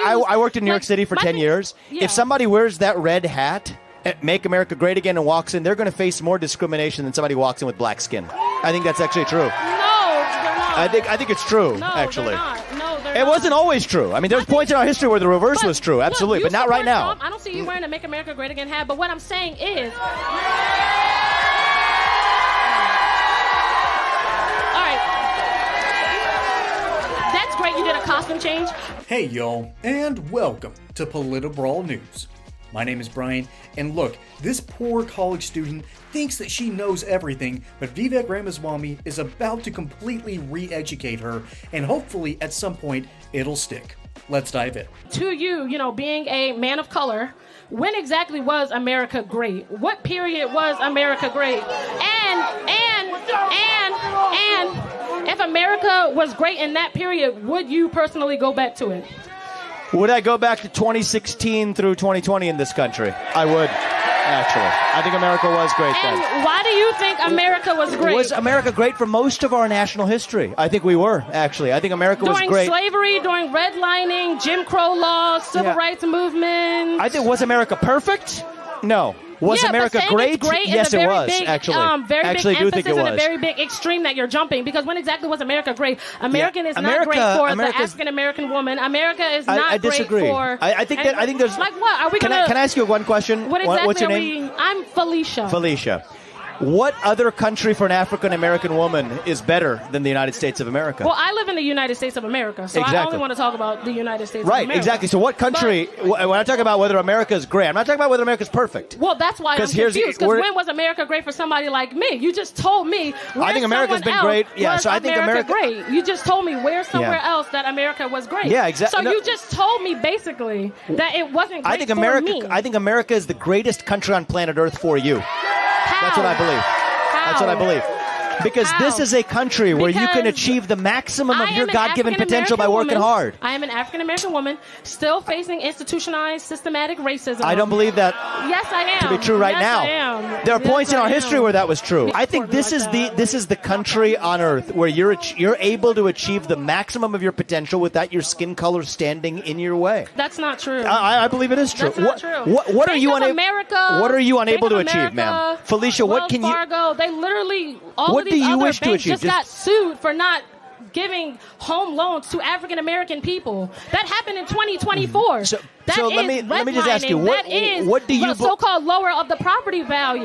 I worked in New York City for 10 years. Yeah. If somebody wears that red hat, Make America Great Again, and walks in, they're going to face more discrimination than somebody walks in with black skin. I think that's actually true. No, they're not. I think it's true, No, actually. they're not. No, they're It not. wasn't always true. I mean, there's points in our history where the reverse was true, absolutely, Look, but not right support now. Trump. I don't see you wearing a Make America Great Again hat, but what I'm saying is... That's great you did a costume change. Hey y'all, and welcome to Politi-Brawl News. My name is Brian, and look, this poor college student thinks that she knows everything, but Vivek Ramaswamy is about to completely re-educate her, and hopefully at some point it'll stick. Let's dive in. To you, being a man of color, when exactly was America great? What period was America great? And if America was great in that period, would you personally go back to it? Would I go back to 2016 through 2020 in this country? I would, actually. I think America was great then. And why do you think America was great? Was America great for most of our national history? I think we were, actually. I think America was great. During slavery, during redlining, Jim Crow laws, civil rights movement. I think, was America perfect? No. Was America great? Yes, it was, actually. Very actually, big do think it emphasis was. and a very big extreme that you're jumping, because when exactly was America great? America is not great for the African American woman. America is not I disagree. great for. I think there's. Like what? Are we can I ask you one question? What exactly What's your name? I'm Felicia. Felicia. What other country for an African American woman is better than the United States of America? Well, I live in the United States of America, so I only want to talk about the United States of America. Right, exactly. So what country, when I talk about whether America is great, I'm not talking about whether America is perfect. Well, that's why I'm confused, because when was America great for somebody like me? You just told me I think America's been great. Yeah, so I think America great. You just told me where somewhere else that America was great. Yeah, exactly. So you just told me basically that it wasn't great for me. I think America is the greatest country on planet Earth for you. How? That's what I believe. That's what I believe. Because this is a country where you can achieve the maximum of your God-given potential by working hard. I am an African-American woman still facing institutionalized, systematic racism. I don't believe that yes, I am. to be true right now. I am. There are points in our history where that was true. I think this is the country on Earth where you're able to achieve the maximum of your potential without your skin color standing in your way. That's not true. I believe it is true. That's not true. What are you unable to America, achieve, ma'am? Felicia, what can you? Fargo, they literally all what of these do you other wish to banks achieve? just got sued for not giving home loans to African American people. That happened in 2024. So let me just ask you, what do you so-called lower of the property value?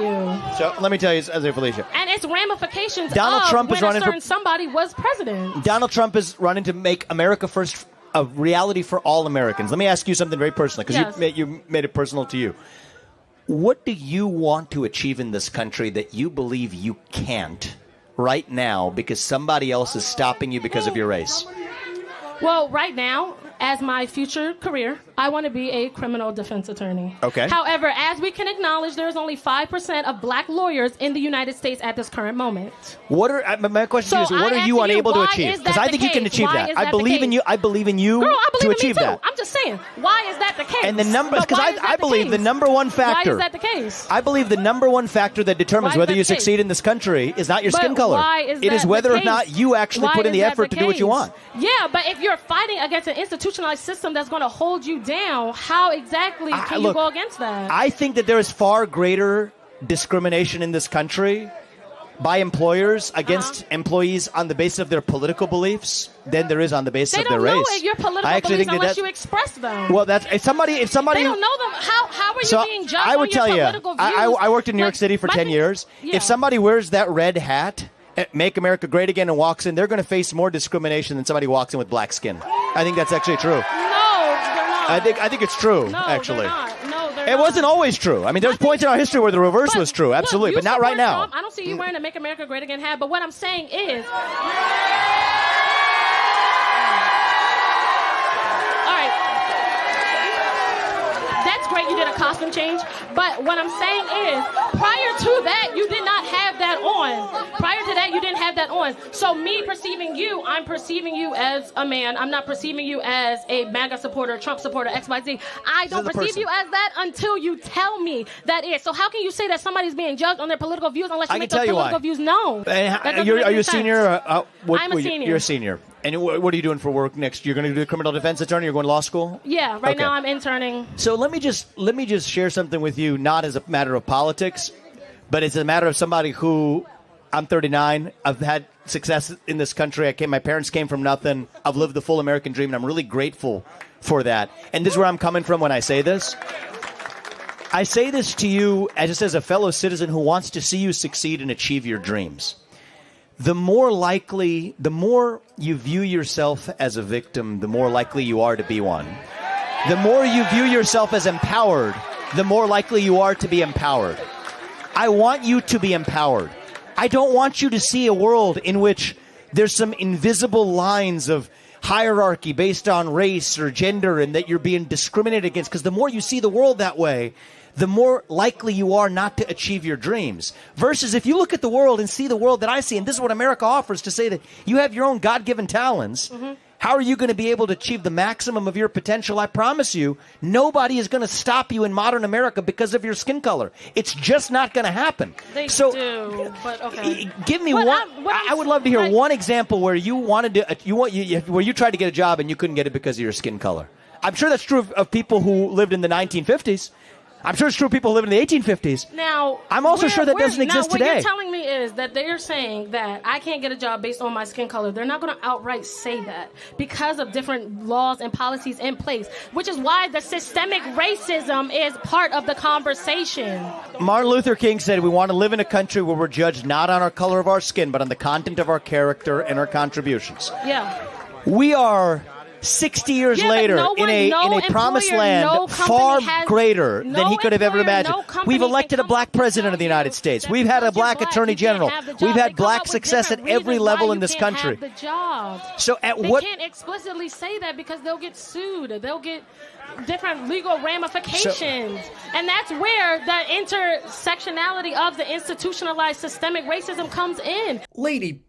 So let me tell you, as a Felicia, and its ramifications. Donald Trump is running for somebody was president. Donald Trump is running to make America first a reality for all Americans. Let me ask you something very personal, because you made it personal to you. What do you want to achieve in this country that you believe you can't right now because somebody else is stopping you because of your race? Well, right now, as my future career, I want to be a criminal defense attorney. Okay. However, as we can acknowledge, there's only 5% of black lawyers in the United States at this current moment. My question to you is, what are you unable to achieve? Because I think you can achieve that. I believe in you. I believe in you to achieve that. I'm just saying, why is that the case? And the number, because I believe the number one factor. Why is that the case? I believe the number one factor that determines whether you succeed in this country is not your skin color. It is whether or not you actually put in the effort to do what you want. Yeah, but if you're fighting against an institutionalized system that's going to hold you down, how exactly can you go against that? I think that there is far greater discrimination in this country by employers against employees on the basis of their political beliefs than there is on the basis of their race. They don't know your political beliefs unless you express them. Well, if somebody they don't know them. How are you being judged I would on your tell you, political views? I worked in New York City for 10 years. Yeah. If somebody wears that red hat, Make America Great Again, and walks in, they're going to face more discrimination than somebody walks in with black skin. I think that's actually true. No, they're not. I think it's true, no, actually. They're not. No, they're it wasn't always true. I mean, there's points in our history where the reverse was true, absolutely, but not right now. Trump. I don't see you wearing a Make America Great Again hat, but what I'm saying is... That's great you did a costume change, but what I'm saying is, prior to that, you did not have have that on. Prior to that, you didn't have that on. So me perceiving you, I'm perceiving you as a man. I'm not perceiving you as a MAGA supporter, Trump supporter, XYZ. I don't perceive you as that until you tell me that is. So how can you say that somebody's being judged on their political views unless you make those political views known? Are you a senior? I'm a senior. You're a senior. And what are you doing for work next? You're going to do a criminal defense attorney? You're going to law school? Yeah, right now I'm interning. So let me just share something with you, not as a matter of politics, but it's a matter of somebody who, I'm 39. I've had success in this country. My parents came from nothing. I've lived the full American dream, and I'm really grateful for that. And this is where I'm coming from when I say this. I say this to you just as a fellow citizen who wants to see you succeed and achieve your dreams. The more you view yourself as a victim, the more likely you are to be one. The more you view yourself as empowered, the more likely you are to be empowered. I want you to be empowered. I don't want you to see a world in which there's some invisible lines of hierarchy based on race or gender and that you're being discriminated against, because the more you see the world that way, the more likely you are not to achieve your dreams. Versus if you look at the world and see the world that I see, and this is what America offers, to say that you have your own God-given talents, how are you going to be able to achieve the maximum of your potential? I promise you, nobody is going to stop you in modern America because of your skin color. It's just not going to happen. They do, but okay. Give me one. I would love to hear one example where you wanted to, where you tried to get a job and you couldn't get it because of your skin color. I'm sure that's true of people who lived in the 1950s. I'm sure it's true of people who live in the 1850s. Now, I'm also sure that doesn't exist today. What you're telling me is that they're saying that I can't get a job based on my skin color. They're not going to outright say that because of different laws and policies in place, which is why the systemic racism is part of the conversation. Martin Luther King said we want to live in a country where we're judged not on our color of our skin, but on the content of our character and our contributions. Yeah. We are 60 years later in a promised land far greater than he could have ever imagined. We've elected a black president of the United States. We've had a black attorney general. We've had black success at every level in this country. So they can't explicitly say that because they'll get sued. They'll get different legal ramifications. And that's where the intersectionality of the institutionalized systemic racism comes in. Lady,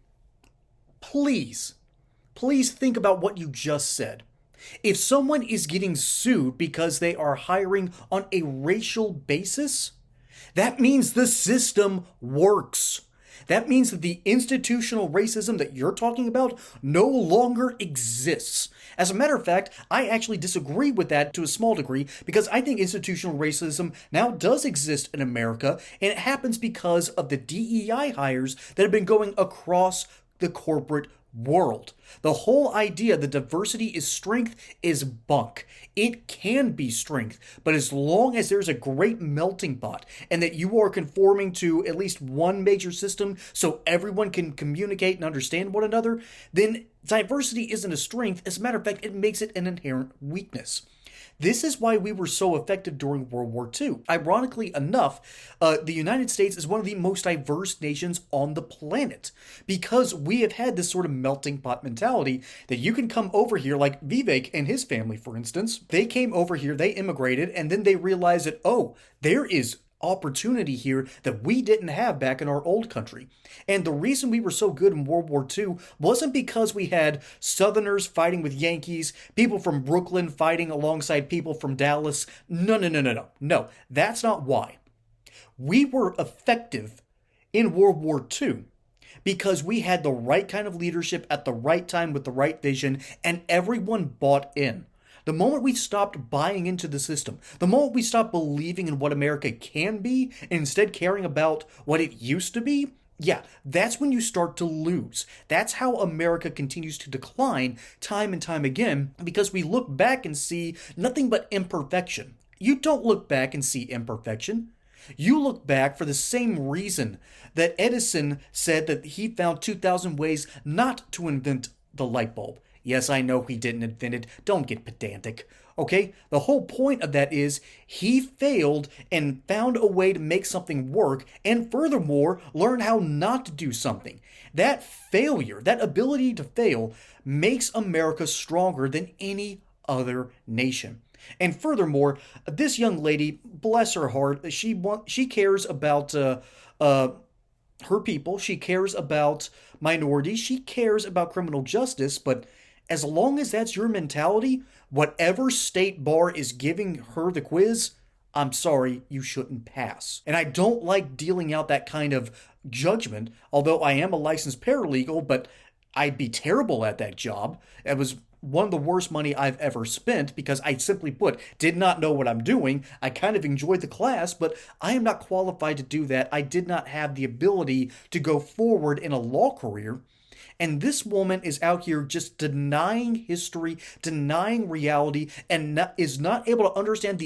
please think about what you just said. If someone is getting sued because they are hiring on a racial basis, that means the system works. That means that the institutional racism that you're talking about no longer exists. As a matter of fact, I actually disagree with that to a small degree because I think institutional racism now does exist in America, and it happens because of the DEI hires that have been going across the corporate world. The whole idea that diversity is strength is bunk. It can be strength, but as long as there's a great melting pot and that you are conforming to at least one major system so everyone can communicate and understand one another, then diversity isn't a strength. As a matter of fact, it makes it an inherent weakness. This is why we were so effective during World War II. Ironically enough, the United States is one of the most diverse nations on the planet because we have had this sort of melting pot mentality that you can come over here, like Vivek and his family, for instance. They came over here, they immigrated, and then they realized that, oh, there is opportunity here that we didn't have back in our old country. And the reason we were so good in World War II wasn't because we had Southerners fighting with Yankees, people from Brooklyn fighting alongside people from Dallas. No, that's not why. We were effective in World War II because we had the right kind of leadership at the right time with the right vision, and everyone bought in. The moment we stopped buying into the system, the moment we stopped believing in what America can be, and instead caring about what it used to be, yeah, that's when you start to lose. That's how America continues to decline time and time again, because we look back and see nothing but imperfection. You don't look back and see imperfection. You look back for the same reason that Edison said that he found 2,000 ways not to invent the light bulb. Yes, I know he didn't invent it. Don't get pedantic. Okay? The whole point of that is he failed and found a way to make something work, and furthermore, learn how not to do something. That failure, that ability to fail, makes America stronger than any other nation. And furthermore, this young lady, bless her heart, she cares about her people. She cares about minorities. She cares about criminal justice. But as long as that's your mentality, whatever state bar is giving her the quiz, I'm sorry, you shouldn't pass. And I don't like dealing out that kind of judgment, although I am a licensed paralegal, but I'd be terrible at that job. It was one of the worst money I've ever spent because I simply put, did not know what I'm doing. I kind of enjoyed the class, but I am not qualified to do that. I did not have the ability to go forward in a law career. And this woman is out here just denying history, denying reality, and is not able to understand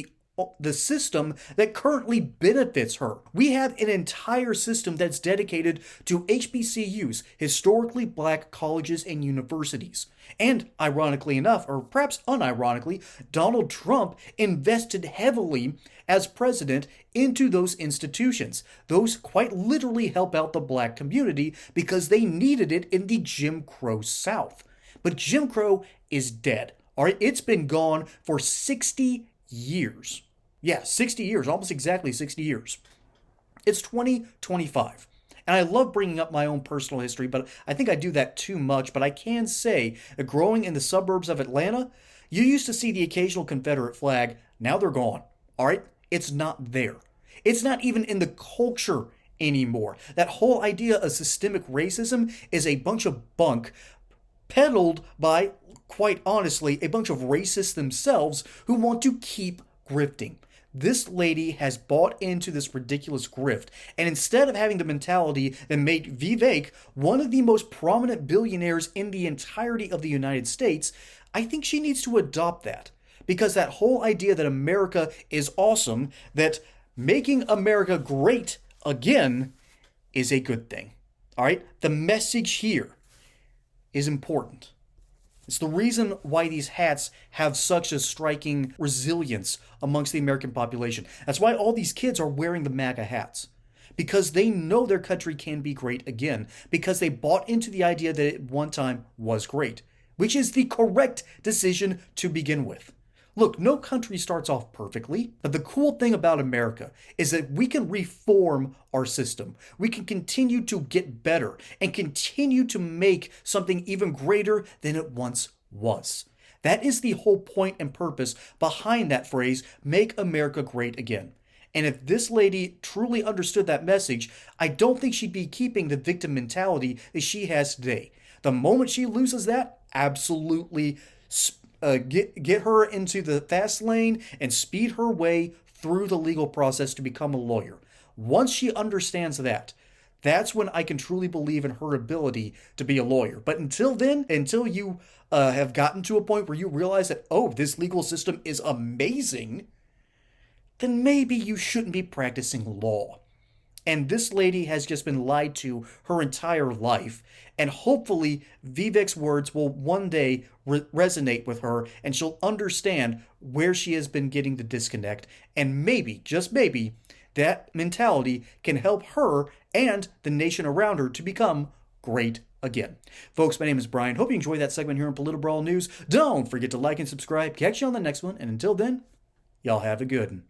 the system that currently benefits her. We have an entire system that's dedicated to HBCUs, historically black colleges and universities. And ironically enough, or perhaps unironically, Donald Trump invested heavily as president into those institutions. Those quite literally help out the black community because they needed it in the Jim Crow South. But Jim Crow is dead. All right, it's been gone for 60 years. Yeah, 60 years, almost exactly 60 years. It's 2025. And I love bringing up my own personal history, but I think I do that too much. But I can say that growing in the suburbs of Atlanta, you used to see the occasional Confederate flag. Now they're gone. All right? It's not there. It's not even in the culture anymore. That whole idea of systemic racism is a bunch of bunk peddled by, quite honestly, a bunch of racists themselves who want to keep grifting. This lady has bought into this ridiculous grift, and instead of having the mentality that made Vivek one of the most prominent billionaires in the entirety of the United States, I think she needs to adopt that. Because that whole idea that America is awesome, that making America great again is a good thing. All right? The message here is important. It's the reason why these hats have such a striking resilience amongst the American population. That's why all these kids are wearing the MAGA hats. Because they know their country can be great again. Because they bought into the idea that it one time was great. Which is the correct decision to begin with. Look, no country starts off perfectly, but the cool thing about America is that we can reform our system. We can continue to get better and continue to make something even greater than it once was. That is the whole point and purpose behind that phrase, make America great again. And if this lady truly understood that message, I don't think she'd be keeping the victim mentality that she has today. The moment she loses that, absolutely get her into the fast lane and speed her way through the legal process to become a lawyer. Once she understands that, that's when I can truly believe in her ability to be a lawyer. But until then, until you have gotten to a point where you realize that, oh, this legal system is amazing, then maybe you shouldn't be practicing law. And this lady has just been lied to her entire life. And hopefully Vivek's words will one day resonate with her and she'll understand where she has been getting the disconnect. And maybe, just maybe, that mentality can help her and the nation around her to become great again. Folks, my name is Brian. Hope you enjoyed that segment here on Political Brawl News. Don't forget to like and subscribe. Catch you on the next one. And until then, y'all have a good one.